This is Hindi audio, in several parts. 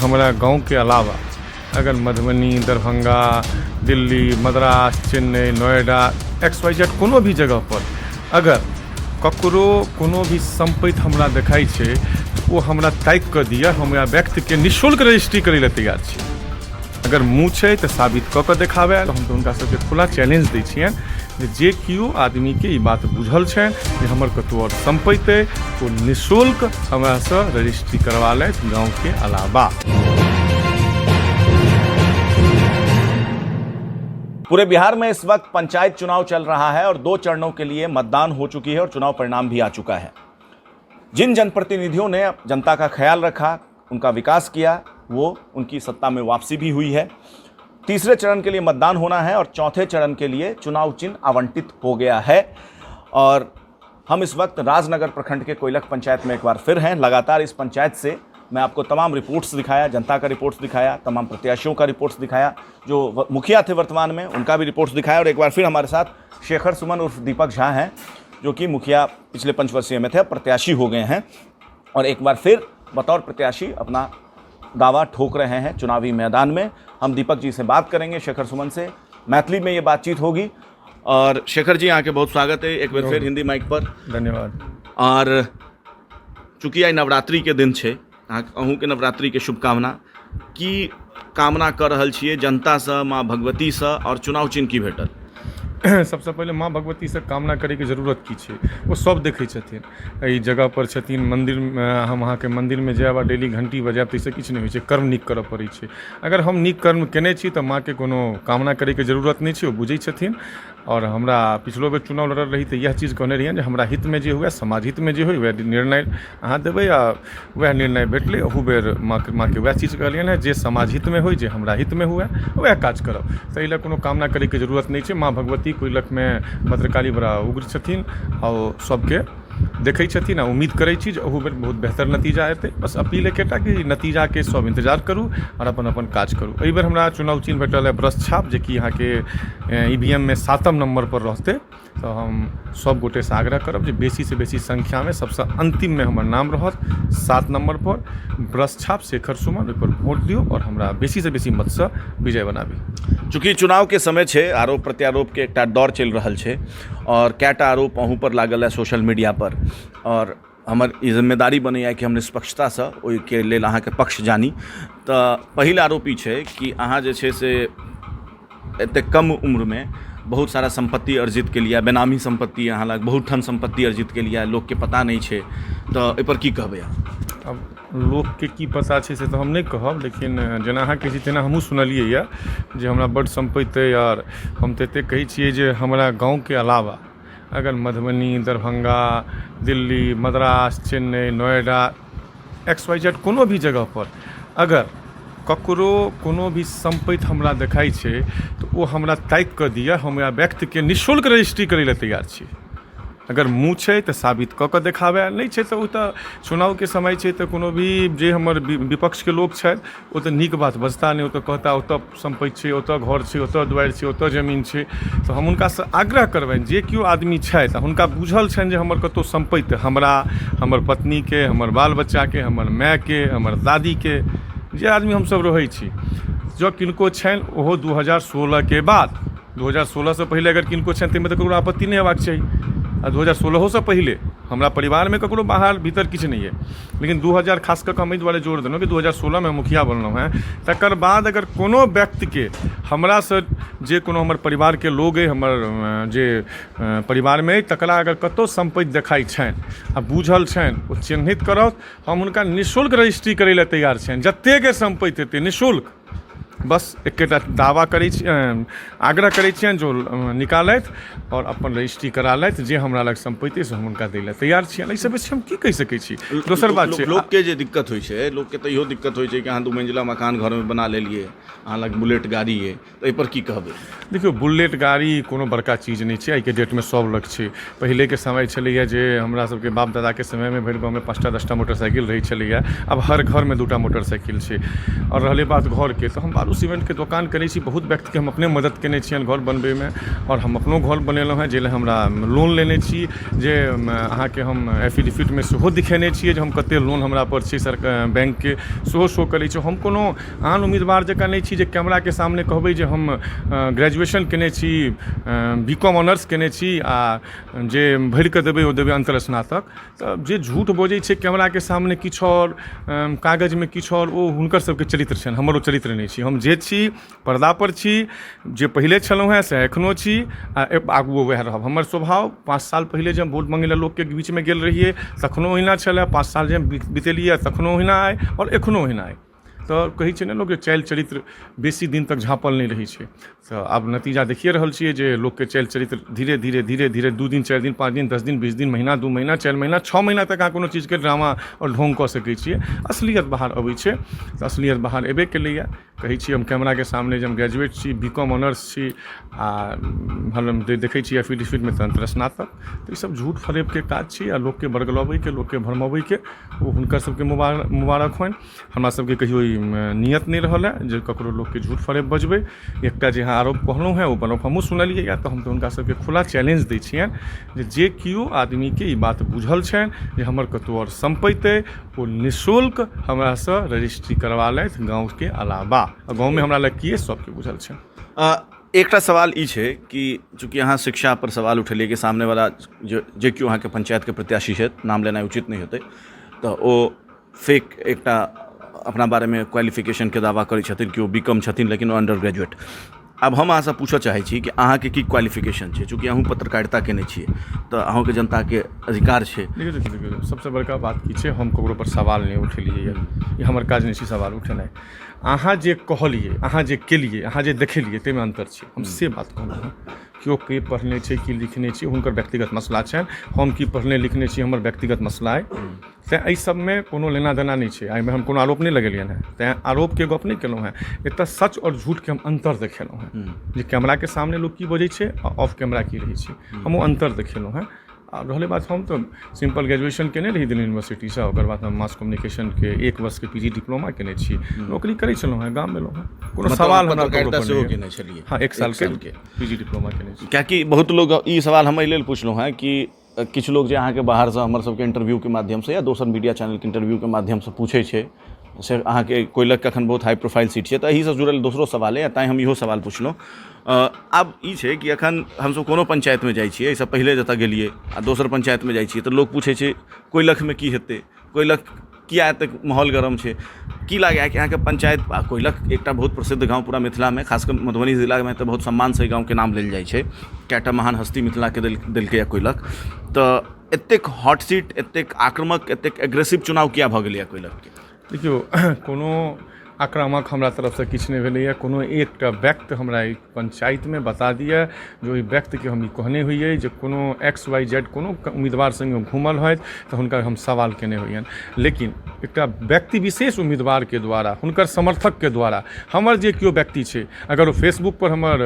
हमारा गांव के अलावा अगर मधुबनी, दरभंगा, दिल्ली, मद्रास, चेन्नई, नोएडा, XYZ कोनो भी जगह पर अगर ककरो कोनो भी संपत्ति हमरा देखाई छै तो वो हमरा ताकि कऽ दिअ, हमरा व्यक्ति के निःशुल्क रजिस्ट्री करै लए तैयार छी। अगर मुँह छै तऽ साबित कऽ देखाबै। हम तऽ हुनका सबके खुला चैलेंज दै छियनि जे केओ आदमी के ई बात बुझल छनि जे हमर कतौ और संपत्ति अइ तो निःशुल्क हमरासँ रजिस्ट्री करवा लेत गाँव के अलावा। पूरे बिहार में इस वक्त पंचायत चुनाव चल रहा है और 2 चरणों के लिए मतदान हो चुकी है और चुनाव परिणाम भी आ चुका है। जिन जनप्रतिनिधियों ने जनता का ख्याल रखा, उनका विकास किया, वो उनकी सत्ता में वापसी भी हुई है। तीसरे चरण के लिए मतदान होना है और चौथे चरण के लिए चुनाव चिन्ह आवंटित हो गया है। और हम इस वक्त राजनगर प्रखंड के कोयलख पंचायत में एक बार फिर हैं। लगातार इस पंचायत से मैं आपको तमाम रिपोर्ट्स दिखाया, जनता का रिपोर्ट्स दिखाया, तमाम प्रत्याशियों का रिपोर्ट्स दिखाया, जो मुखिया थे वर्तमान में उनका भी रिपोर्ट्स दिखाया। और एक बार फिर हमारे साथ शेखर सुमन उर्फ दीपक झा हैं, जो कि मुखिया पिछले पंचवर्षीय में थे, प्रत्याशी हो गए हैं और एक बार फिर बतौर प्रत्याशी अपना दावा ठोक रहे हैं चुनावी मैदान में। हम दीपक जी से बात करेंगे, शेखर सुमन से मैथिली में ये बातचीत होगी। और शेखर जी, यहाँ के बहुत स्वागत है एक बार फिर हिंदी माइक पर। धन्यवाद। और चूँकि आई नवरात्रि के दिन है, अहूँ के नवरात्रि के शुभकामना की कामना कर रहल छियै जनता से, माँ भगवती से, और चुनाव चिन्ह की भेटल। सबसे पहले माँ भगवती से कामना करे के जरूरत की छै, वो सब देखै छथिन। एहि जगह पर छथिन, मंदिर में हम अहाँके मंदिर में जायब, डेली घंटी बजायब, ताहिसँ किछु नहि होइ छै। कर्म नीक करऽ पड़ै छै। अगर हम नीक कर्म केने छी तऽ माँ के कोनो कामना करे के जरूरत नहीं छै, वो बुझै छथिन। और हमरा पिछलो बेर चुनाव लड़ल रही तऽ यह चीज कहने रहियनि जे हमरा हित में जे हुए, समाज हित में जे होइ, वएह निर्णय अहाँ देबै आ वएह निर्णय भेटलै। ओहू बेर माँ के वएह चीज कहलियनि जे समाज हित में होइ, जे हमरा हित में हुए, वएह काज करब। ताहि लए कोनो कामना करे के जरूरत नहीं छै। माँ भगवती कोयलख में भद्रकाली बड़ा उग्र छथिन और सबके देखै छथिन आ उम्मीद करै छी जे ओहू बेर बहुत बेहतर नतीजा एतै। बस अपील एकेटा कि नतीजा के सब इंतजार करू और अपन अपन काज करू। एहि बेर हमरा चुनाव चिन्ह भेटल है ब्रश छाप, जे कि यहाँ के EVM में 7म नंबर पर रहते। तो हम सब गोटे से आग्रह करब जे बेसी से बेसी संख्या में सबसे अंतिम में हमर नाम रहत 7 नंबर पर ब्रश छाप शेखर सुमन, ओहि पर वोट दियौ और हमरा बेसी से बेसी मत से विजय बनाबी। चूँकि चुनाव के समय है, आरोप प्रत्यारोप के एक दौर चल रहा है और कैटा आरोप अहूँ पर लागल है सोशल मीडिया पर, और हमर ई जिम्मेदारी बनैया कि हम निष्पक्षता से ओहिके लेल अहाँके पक्ष जानी। तो पहिल आरोप ई छै कि अहाँ जे छै से एते कम उम्र में बहुत सारा संपत्ति अर्जित के लिए, बेनामी संपत्ति अहाँ लग बहुत ठन संपत्ति अर्जित के लिए, लोग के पता नहीं है। तो एहि पर की कहबै अहाँ? अब लोग के की पता छै से तो हम नहीं कहब, लेकिन जेना अहाँ कहै छी तेना हमहूँ सुनलियै यऽ जे हमरा बड्ड संपत्ति अइ। और हम तऽ एतेक कहै छियै जे हमरा गाँव के अलावा अगर मधुबनी, दरभंगा, दिल्ली, मद्रास, चेन्नई, नोएडा, XYZ कोनो भी जगह पर अगर ककरो कोनो भी संपत्ति हमरा देखाई छै तो वो हमरा ताकि कऽ दिअ, हमरा व्यक्ति के निःशुल्क रजिस्ट्री करै लए तैयार छी। अगर मुँह छै तऽ साबित कऽ देखाबै, नहीं छै तऽ ओ तऽ चुनाव के समय छै तऽ कोनो भी जे हमर विपक्ष के लोग छथि ओ तऽ नीक बात बजता नहीं, ओ तऽ कहता ओतऽ संपत्ति छै, ओतऽ घर छै, ओतऽ दुआरि छै, ओतऽ जमीन छै। तऽ हम हुनकासँ आग्रह करबनि जे केओ आदमी छथि हुनका बुझल छनि जे हमर कतौ संपत्ति, हमरा, हमर पत्नी के, हमर बाल बच्चा के, हमर माय के, हमर दादी के, जे आदमी हमसब रहै छी, जँ किनको छनि ओहो 2016 के बाद, 2016 से पहले अगर किनको छनि ताहिमे तऽ ककरो आपत्ति नहीं हेबाक चाही। आ 2016 से पहले हमरा परिवार में ककरो बाहर भीतर किछु नहीं है, लेकिन 2000 खास कर हम एहि दुआरे जोड़ देलहुँ कि 2016 में मुखिया बनलहुँ हैं। तकर बाद अगर कोनो व्यक्ति के हमरा से जे कोनो हमर परिवार के लोग अइ, हमर जे परिवार में तकरा अगर कतौ संपत्ति देखाई छनि आ बुझल छनि, ओ चिन्हित करत, हम हुनका निःशुल्क रजिस्ट्री करै लए तैयार छनि। जतेक संपत्ति हेतै निःशुल्क, बस एकेटा दावा करै छी, आग्रह करै छियनि जो निकालथि और अपन रजिस्ट्री करा लेथि। जे हमरा लग संपत्ति से हम हुनका दै लए तैयार छियनि। एहिसँ बेसी हम की कहि सकै छी? दोसर बात छै, लोग के जे दिक्कत होइ छै, लोग के तऽ इहो दिक्कत होइ छै कि अहाँ 2 मंजिला मकान घर में बना लेलिए, अहाँ लग बुलेट गाड़ी है, तो एहि पर की कहबै? देखियौ, बुलेट गाड़ी कोनो बड़का चीज नहीं छै। आइ के डेट में सब लग छै। पहिले के समय छलैया जे हमरा सबके बाप दादा के समय में भरि गाँव में 5टा 10टा मोटरसाइकिल रहै छलैया। अब हर घर में 2टा मोटरसाइकिल छै। और रहलै बात घर के, तो हम बाल बालू सीमेंट के दुकान करै छी, बहुत व्यक्ति के हम अपने मदद केने छियनि घर बनबै में, और हम अपनो घर बनेलहुँ हैं, जाहि हमरा लोन लेने छी, जे अहाँके हम एफिडेविट में सेहो दिखेने छियै जे हम कते लोन हमरा पर छै सरकार बैंक के, सेहो शो करै छै। हम कोनो आन उम्मीदवार जकाँ नहीं छी जे कैमरा के सामने कहबै जे हम ग्रेजुएशन केने छी, बीकॉम ऑनर्स केने छी, आ जे भरि कऽ देबै ओ देबै अंतर स्नातक। तऽ जे झूठ बजै छै कैमरा के सामने किछु और, कागज में किछु और, ओ हुनकर सबके चरित्र छनि, हमर ओ चरित्र नहीं छी। हम जे छी पर्दा पर छी, जे पहिले छलहुँ हैं से एखनो छी, आ आगुओ वएह रहब। हमर स्वभाव 5 साल पहिले जब वोट मंगै लेल लोकके बीच में गेल रहिए तखनो ओहिना छलै, 5 साल जे बितेलिए तखनो ओहिना आइ, और एखनो ओहिना आइ। तो कहै छै ने लोक, चालि चरित्र बेसी दिन तक झाँपल नहीं रहै छै। तो आब नतीजा देखिए रहल छियै जे लोकके चालि चरित्र धीरे धीरे 2 दिन 4 दिन 5 दिन 10 दिन 20 दिन महीना 2 महीना 4 महीना 6 महीना तक अहाँ कोनो चीजके ड्रामा और ढोंग कऽ सकै छियै। असलियत बाहर अबै छै, तऽ असलियत बाहर एबे केलैए। कहै छी हम कैमरा के सामने जे हम ग्रेजुएट छी, बीकॉम ऑनर्स छी, आ हम देखै छी एफिडेविट में अंतर स्नातक। तो ई सब झूठ फरेब के काज छी, आ लोकके बरगलबै के, लोकके भरमबै के, ओ हुनकर सबके मुबारक होनि। हमरा सबके कहियो नियत नहीं रहल है जे ककरो लोकके झूठ फरेब बजबै। एकटा जे आरोप कहलहुँ हैं, ओ आरोप हमहूँ सुनलियै यऽ, तऽ हम तऽ हुनका सबके खुला चैलेंज दै छियनि जे केओ आदमीके ई बात बुझल छनि जे हमर कतौ और सम्पत्ति अइ, ओ निःशुल्क हमरासँ रजिस्ट्री करवा लेथि गाँवके अलावा। गाँवमे हमरा लग की अइ सबके बुझल छनि। एकटा सवाल ई छै कि चूँकि अहाँ शिक्षा पर सवाल उठेलियै कि सामने वाला जे केओ अहाँके पंचायतके प्रत्याशी छथि, नाम लेनाइ उचित नहीं हेतै, तऽ ओ फेक एकटा अपना बारे में क्वालिफिकेशन के दावा करै छथिन कि ओ बीकॉम छथिन लेकिन ओ अंडर ग्रेजुएट। आब हम अहाँसँ पूछऽ चाहै छी कि अहाँके की क्वालिफिकेशन छै, चूँकि अहूँ पत्रकारिता केने छियै, तऽ अहूँके जनताके अधिकार छै। देखियौ सबसे बड़का बात की छै, हम ककरो पर सवाल नहीं उठेलियै यऽ, ई हमर काज नहीं छै सवाल उठेनाइ। अहाँ जे कहलियै, अहाँ जे केलियै, अहाँ जे देखेलियै, ताहिमे अंतर छै। हम से बात कहलहुँ हँ। केओ के पढ़ने छै, की लिखने छै, हुनकर व्यक्तिगत मसला छनि। हम की पढ़ने लिखने छी, हमर व्यक्तिगत मसला अइ। तेँ एहि सबमे कोनो लेना देना नहीं छै। एहिमे हम कोनो आरोप नहीं लगेलियनि हैं, तेँ आरोपके गप नहीं केलहुँ हैं। एतऽ सच और झूठके हम अंतर देखेलहुँ हैं, जे कैमराके सामने लोक की बजै छै आ ऑफ कैमरा की रहै छै, हम ओ अंतर देखेलहुँ हैं। आ रहलै बात, हम तो सिंपल ग्रेजुएशन केने रही दिल्ली यूनिवर्सिटीसँ, ओकर बाद हम मास कम्युनिकेशनके 1 वर्षके पीजी डिप्लोमा केने छी, नौकरी करै छलहुँ हैं, गाम एलहुँ हैं। कोनो सवाल हमरा पत्रकारिता सेहो केने छलियै? हाँ, 1 साल के पीजी डिप्लोमा केने छी। कियाकि बहुत लोग ई सवाल हम एहि लेल पुछलहुँ हैं कि किछु लोग जे अहाँके बाहरसँ हमर सबके इंटरव्यूके माध्यमसँ या दोसर मीडिया चैनलके इंटरव्यूके माध्यमसँ पूछै छै से अहाँके कोयलक एखन बहुत हाई प्रोफाइल सीट छै, तऽ एहिसँ जुड़ल दोसरो सवाल अइ, तेँ हम इहो सवाल पुछलहुँ। आब ई छै कि एखन हमसब कोनो पंचायतमे जाइ छियै, एहिसँ पहिले जतऽ गेलियै आ दोसर पंचायतमे जाइ छियै तऽ लोक पूछै छै कोयलखमे की हेतै, कोयलख किया एतेक माहौल गरम छै। की लागैए कि अहाँके पंचायत, कोयलख एकटा बहुत प्रसिद्ध गाँव पूरा मिथिलामे, खासकर मधुबनी जिलामे तऽ बहुत सम्मानसँ एहि गाँवके नाम लेल जाइ छै, कएटा महान हस्ती मिथिलाके देलकैए कोयलख। तऽ एतेक हॉट सीट, एतेक आक्रामक, एतेक एग्रेसिव चुनाव किया भऽ गेलैए कोयलखके? देखियौ, कोनो आक्रामक हमरा तरफसँ किछु नहि भेलैए। कोनो एकटा व्यक्ति हमरा ई पंचायतमे बता दिअ जे ओहि व्यक्तिके हम ई कहने होइए जे कोनो XYZ कोनो उम्मीदवार संगे घूमल होइत तऽ हुनकर हम सवाल केने होइयनि। लेकिन एकटा व्यक्ति विशेष उम्मीदवारके द्वारा, हुनकर समर्थकके द्वारा, हमर जे केओ व्यक्ति छै, अगर ओ फेसबुक पर हमर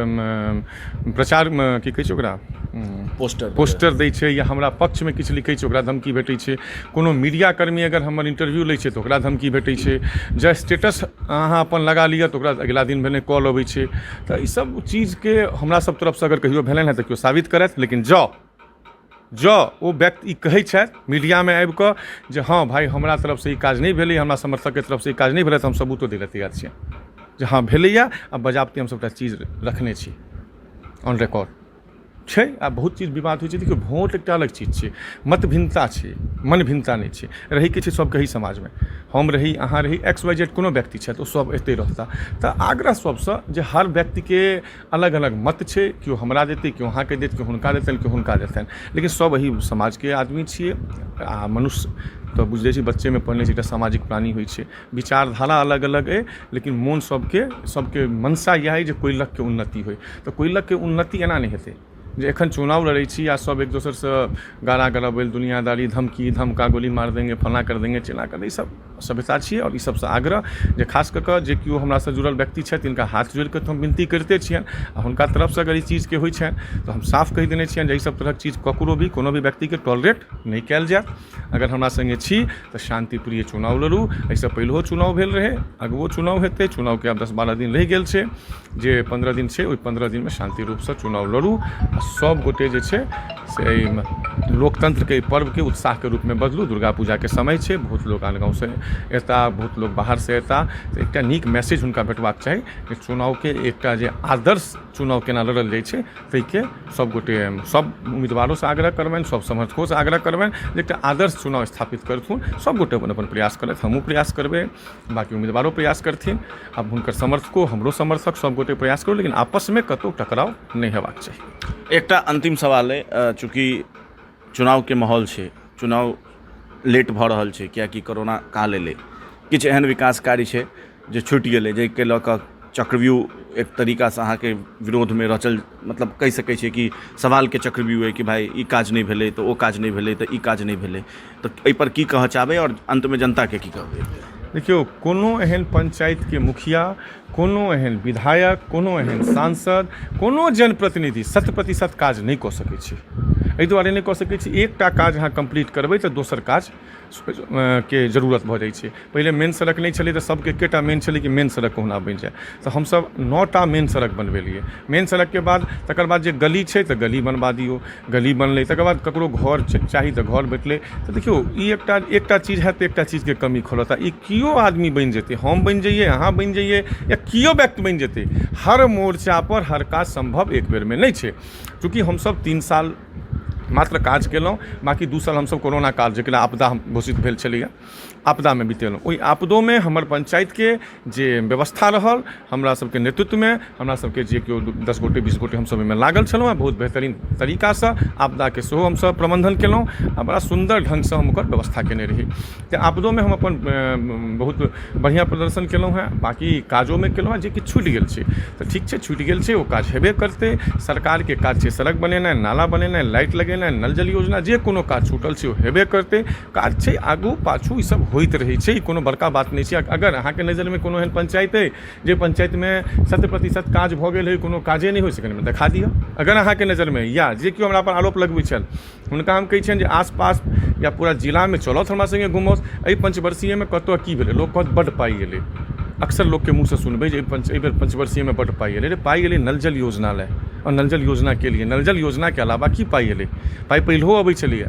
प्रचारमे की कहै छै ओकरा, पोस्टर दै छै, या हमरा पक्षमे किछु लिखै छै, ओकरा धमकी भेटै छै। कोनो मीडियाकर्मी अगर हमर इंटरव्यू लै छै तऽ ओकरा धमकी भेटै छै। जँ स्टेटस अहाँ अपन लगा लिअ तऽ ओकरा अगिला दिन भेने कॉल अबै छै। तऽ ई सब चीजके हमरा सब तरफसँ अगर कहियो भेलनि हैं तऽ केओ साबित करथि। लेकिन जँ ओ व्यक्ति ई कहै छथि मीडियामे आबि कऽ जे हाँ भाइ हमरा तरफसँ ई काज नहि भेलै, हमरा समर्थकके तरफसँ ई काज नहि भेलै, तऽ हम सबूतो दै लए तैयार छियनि जे हाँ भेलैए, आ बजाबते हम सबटा चीज रखने छी ऑन रिकॉर्ड छै। आ बहुत चीज विवाद होइ छै। देखियौ, वोट एकटा अलग चीज छै, मत भिन्नता छै, मन भिन्नता नहि छै। रहैके छै सबके ही समाजमे, हम रही, अहाँ रही, XYZ कोनो व्यक्ति छथि, ओ सब एतै रहता। तऽ आग्रह सबसँ जे हर व्यक्तिके अलग अलग मत छै, केओ हमरा देतै, केओ अहाँके देत, केओ हुनका देतनि, केओ हुनका देतनि, लेकिन सब एही समाजके आदमी छियै। आ मनुष्य तऽ बुझै छी, बच्चेमे पढ़ने छी, एकटा सामाजिक प्राणी होइ छै। विचारधारा अलग अलग अइ, लेकिन मोन सबके मनसा इएह अइ जे कोयलखके उन्नति होइ। तऽ कोयलखके उन्नति एना नहि हेतै जे एखन चुनाव लड़ै छी आ सब एक दोसर से गारा गलबैल दुनियादारी धमकी धमका गोली मार देंगे फलाना कर देंगे चिल्ला कर, ई सब सभ्यता छियै। और ई सबसे आग्रह जे खास कऽ कऽ जे केओ हमरा से जुड़ल व्यक्ति छथि तिनका हाथ जोड़ि कऽ तऽ हम विनती करिते छियनि, आ हुनका तरफसँ अगर ई चीजके होइ छनि तऽ हम साफ कहि देने छियनि जे ई सब तरहक चीज ककरो भी कोनो भी व्यक्तिके टॉलरेट नहीं कयल जायत। अगर हमरा संगे छी तऽ शांतिप्रिय चुनाव लड़ू। एहिसँ पहिलहो चुनाव भेल रहै, आगुओ चुनाव हेतै, चुनावके आब 10-12 दिन रहि गेल छै, जे 15 दिन छै ओहि 15 दिनमे शांति रूपसँ चुनाव लड़ू आ सब गोटे जे छै से एहिमे लोकतंत्रके पर्वके उत्साहके रूपमे बदलू। दुर्गा पूजाके समय छै, बहुत लोक आन गाँवसँ एता, बहुत लोक बाहरसँ एता, तऽ एकटा नीक मैसेज हुनका भेटबाक चाही कि चुनावके एकटा जे आदर्श चुनाव केना लड़ल जाइ छै ताहिके सब गोटे सब उम्मीदवारोसँ आग्रह करबनि, सब समर्थकोसँ आग्रह करबनि जे एकटा आदर्श चुनाव स्थापित करथुन। सब गोटे अपन अपन प्रयास करथि, हमहूँ प्रयास करबै, बाकी उम्मीदवारो प्रयास करथिन, आब हुनकर समर्थको हमरो समर्थक सब गोटे प्रयास करू, लेकिन आपसमे कतहु टकराव नहि हेबाक चाही। एकटा अंतिम सवाल है, चूँकि चुनावके माहौल छै, चुनाव लेट भऽ रहल छै कियाकि कोरोना काल एलै, किछु एहन विकास कार्य छै जे छूटि गेलै, जाहिके लऽ कऽ चक्रव्यूह एक तरीकासँ अहाँके विरोधमे रचल, मतलब कहि सकै छियै कि सवालके चक्रव्यूह है कि भाई ई काज नहि भेलै तऽ ओ काज नहि भेलै तऽ ई काज नहि भेलै, तऽ एहिपर की कहऽ चाहबै आओर अंतमे जनताके की कहबै? देखियौ, कोनो एहन पंचायतके मुखिया, कोनो एहन विधायक, कोनो एहन सांसद, कोनो जनप्रतिनिधि 100% काज नहीं कऽ सकै छै। एहि दुआरे नहीं कऽ सकै छी, एकटा काज अहाँ कंप्लीट करबै तऽ दोसर काज के जरूरत भऽ जाइ छै। पहिले मेन सड़क नहीं छलै तऽ सबके एकेटा मेन छलै कि मेन सड़क कोना बनि जाए, तऽ हमसब 9टा मेन सड़क बनबेलिए। मेन सड़कके बाद तकर बाद जे गली छै तऽ गली बनवा दियौ, गली बनलै, तकर बाद ककरो घर चाही तऽ घर भेटलै। तऽ देखियौ, ई एकटा चीज है तऽ एकटा चीजके कमी खोलता। ई कियो आदमी बनि जेतै, हम बनि जइयै, अहाँ बनि जइयै, या कियो व्यक्ति बनि जेतै, हर मोर्चा पर हर काज संभव एक बेरमे नहीं छै। चूँकि हमसब 3 साल मात्र काज केलहुँ, बाकी 2 साल हमसब कोरोना काल जेकरा आपदा घोषित भेल छलैए, आपदामे बितेलहुँ। ओहि आपदोमे हमर पंचायतके जे व्यवस्था रहल, हमरा सबके नेतृत्वमे, हमरा सबके जे केओ 10 गोटे 20 गोटे हमसब एहिमे लागल छलहुँ हैं, बहुत बेहतरीन तरीकासँ आपदाके सेहो हमसब प्रबंधन केलहुँ आ बड़ा सुन्दर ढङ्गसँ हम ओकर व्यवस्था केने रही। तऽ आपदोमे हम अपन बहुत बढ़िआँ प्रदर्शन केलहुँ हैं, बाकी काजोमे केलहुँ हैं जे कि छूटि गेल छै तऽ ठीक छै, छूटि गेल छै, ओ काज हेबे करतै। सरकारके काज छै सड़क बनेनाइ, नाला बनेनाइ, लाइट लगेनाइ, नल जल योजना, जे कोनो काज छूटल छै ओ हेबे करतै। काज छै आगू पाछू, ई सब होइत रहै छै, ई कोनो बड़का बात नहीं छै। अगर अहाँके नजरमे कोनो एहन पंचायत अइ जे पंचायतमे 100% काज भऽ गेल है, कोनो काजे नहीं होइ छै, कनि देखा दिअ। अगर अहाँके नजरमे, या जे केओ हमरा पर आरोप लगबै छल, हुनका हम कहै छियनि जे आसपास या पूरा जिलामे चलत, हमरा संगे घुमौत, एहि पंचवर्षीयमे कतऽ की भेलै, लोक कहत बड्ड पाइ एलै। अक्सर लोकके मुँहसँ सुनबै जे एहि बेर पंचवर्षीयमे बड्ड पाइ एलै। रे पाइ एलै नल जल योजना लए, और नल जल योजना के लिए, नल जल योजनाके अलावा की पाइ एलै? पाइ पहिलहो अबै छलैए,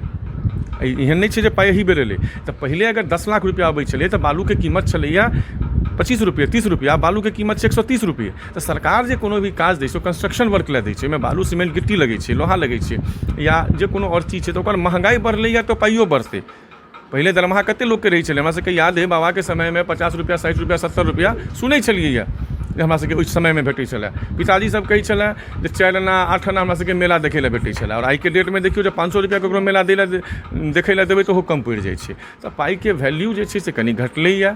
एहन नहीं छै जे पाइ एही बेर एलै। तऽ पहिले अगर 10 लाख रुपया अबै छलै तऽ बालूके कीमत छलैए 25 रुपये 30 रुपया, बालूके कीमत छै 130 रुपये। तऽ सरकार जे कोनो भी काज दै छै, कंस्ट्रक्शन वर्क लए दै छै, ओहिमे बालू सीमेंट गिट्टी लगै छै, लोहा लगै छै, या जे कोनो आओर चीज छै, तऽ ओकर महंगाई बढ़लैए तऽ पाइयो बढ़तै। पहिले दरमाहा कतेक लोकके रहै छलै, हमरा सबके याद है, बाबाके समयमे 50 रुपया 60 रुपया 70 रुपया सुनै छलियैए जे हमरा सबके ओहि समयमे भेटै छलै। पिताजी सब कहै छलै जे 4 आना 8 आना हमरा सबके मेला देखै लए भेटै छलै, और आइके डेटमे देखियौ जे 500 रुपया ककरो मेला देखै लए देबै तऽ ओहो कम पड़ि जाइ छै। तऽ पाइके वैल्यू जे छै से कनि घटलैए,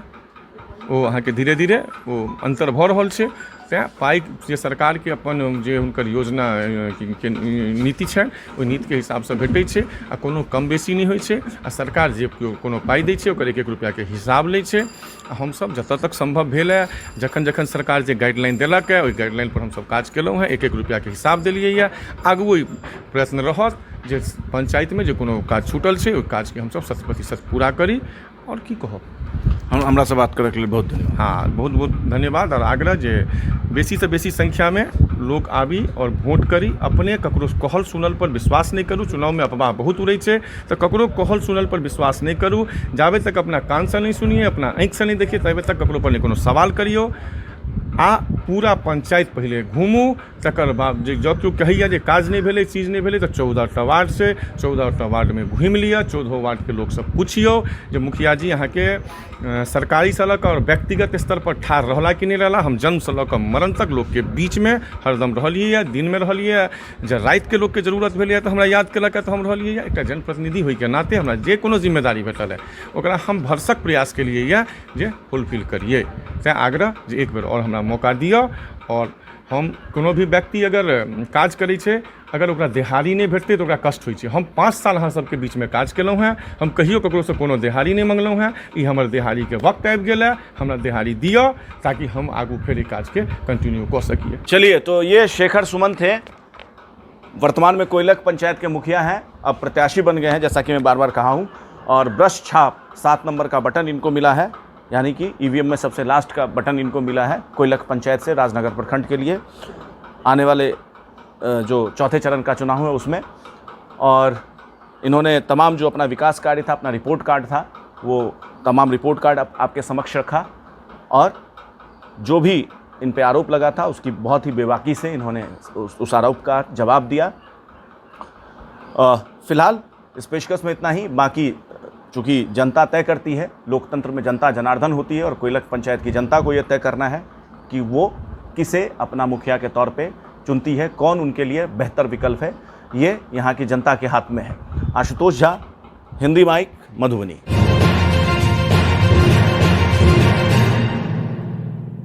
ओ अहाँके धीरे धीरे ओ अन्तर भऽ रहल छै। तैँ पाइ जे सरकारके अपन जे हुनकर योजना के नीति छनि, ओहि नीतिके हिसाबसँ भेटै छै आ कोनो कम बेसी नहि होइ छै। आ सरकार जे कोनो पाइ दै छै ओकर 1-1 रुपयाके हिसाब लै छै। आ हमसब जतऽ तक संभव भेल है, जखन जखन सरकार जे गाइडलाइन देलक है, ओहि गाइडलाइनपर हमसब काज केलहुँ हैं, 1-1 रुपयाके हिसाब देलियै यऽ। आगू प्रयत्न रहत जे पंचायतमे जे कोनो काज छूटल छै ओहि काजके हमसब 100% पूरा करी। और की कहब, हमरा से बात करैके लेल बहुत धन्यवाद। हाँ, बहुत बहुत धन्यवाद। और आग्रह जे बेसी से बेसी संख्यामे लोक आबी और वोट करी। अपने ककरो कहल सुनल पर विश्वास नहीं करू, चुनावमे अफवाह बहुत उड़ै छै, तऽ ककरो कहल सुनल पर विश्वास नहीं करू। जाबे तक अपना कान से नहीं सुनिए, अपना आँखि से नहीं देखिए, तबे तक ककरो पर नहीं कोनो सवाल करियो। आ पूरा पंचायत पहले घूमू, तकर बाद जब केओ कहैया जे काज नहीं भेलै, चीज नहीं भेलै, तऽ 14टा वार्ड से 14टा वार्डमे घूमि लिअ, 14 वार्डके लोकसँ पुछियौ जे मुखिया जी अहाँके सरकारी से लऽ कऽ और व्यक्तिगत स्तर पर ठाढ़ रहला कि नहीं रहला। हम जन्म से लऽ कऽ मरण तक लोकके बीचमे हरदम रहलियै, दिनमे रहलियै, जब रातिके लोकके जरूरत भेलैए तऽ हमरा याद केलक तऽ हम रहलियै। एकटा जनप्रतिनिधि होइके नाते हमरा जे कोनो जिम्मेदारी भेटल है ओकरा हम भरसक प्रयास केलियै जे फुलफिल करियै। तैँ आग्रह जे एक बेर और हमरा मौका दिअ और हम कोनो भी व्यक्ति अगर काज करै छै, अगर ओकरा देहाड़ी नहि भेटतै तऽ ओकरा कष्ट होइ छै। हम 5 साल अहाँ सबके बीचमे काज केलहुँ हेँ, हम कहियो ककरोसँ कोनो देहाड़ी नहि मङ्गलहुँ हेँ। ई हमर देहाड़ीके वक्त आबि गेल है, हमरा देहाड़ी दिअ ताकि हम आगू फेर ई काजके कंटिन्यू कऽ सकिए। चलिए, तो ये शेखर सुमन थे, वर्तमान में कोयलक पंचायत के मुखिया हैं, अब प्रत्याशी बन गए हैं जैसा कि मैं बार बार कहा हूँ। और ब्रश छाप 7 नंबर का बटन इनको मिला है, यानी कि ईवीएम में सबसे लास्ट का बटन इनको मिला है कोयलक पंचायत से राजनगर प्रखंड के लिए आने वाले जो चौथे चरण का चुनाव है उसमें। और इन्होंने तमाम जो अपना विकास कार्य था, अपना रिपोर्ट कार्ड था, वो तमाम रिपोर्ट कार्ड आपके समक्ष रखा और जो भी इन पे आरोप लगा था उसकी बहुत ही बेबाकी से इन्होंने उस आरोप का जवाब दिया। फिलहाल इस पेशकश में इतना ही। बाकी चूँकि जनता तय करती है, लोकतंत्र में जनता जनार्दन होती है और कोयलक पंचायत की जनता को ये तय करना है कि वो किसे अपना मुखिया के तौर पे चुनती है, कौन उनके लिए बेहतर विकल्प है, ये यहाँ की जनता के हाथ में है। आशुतोष झा, हिंदी माइक, मधुबनी।